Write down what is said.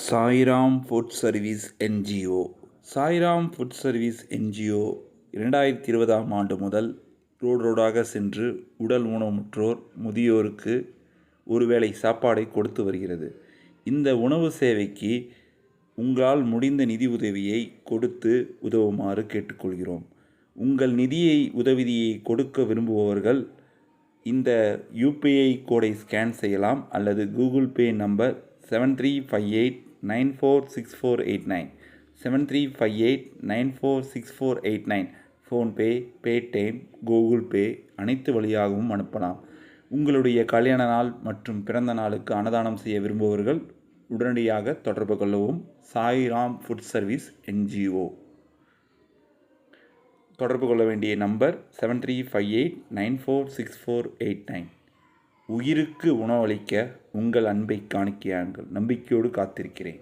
Sairam food service NGO. Sairam food service NGO 2020ஆம் ஆண்டு முதல் ரோடாக சென்று உடல் ஊனமுற்றோர், முதியோருக்கு ஒருவேளை சாப்பாடை கொடுத்து வருகிறது. இந்த உணவு சேவைக்கு உங்களால் முடிந்த நிதி உதவியை கொடுத்து உதவுமாறு கேட்டுக்கொள்கிறோம். உங்கள் உதவியை கொடுக்க விரும்புபவர்கள் இந்த UPI கோடை ஸ்கேன் செய்யலாம் அல்லது Google Pay number 7358946489 7358946489 PhonePe, Paytm, Google Pay அனைத்து வழியாகவும் அனுப்பலாம். உங்களுடைய கல்யாண நாள் மற்றும் பிறந்த நாளுக்கு அன்னதானம் செய்ய விரும்புபவர்கள் உடனடியாக தொடர்பு கொள்ளவும். Sairam food service NGO. தொடர்பு கொள்ள வேண்டிய நம்பர் 7358946489. உயிருக்கு உணவளிக்க உங்கள் அன்பை காணிக்கையாங்கள். நம்பிக்கையோடு காத்திருக்கிறேன்.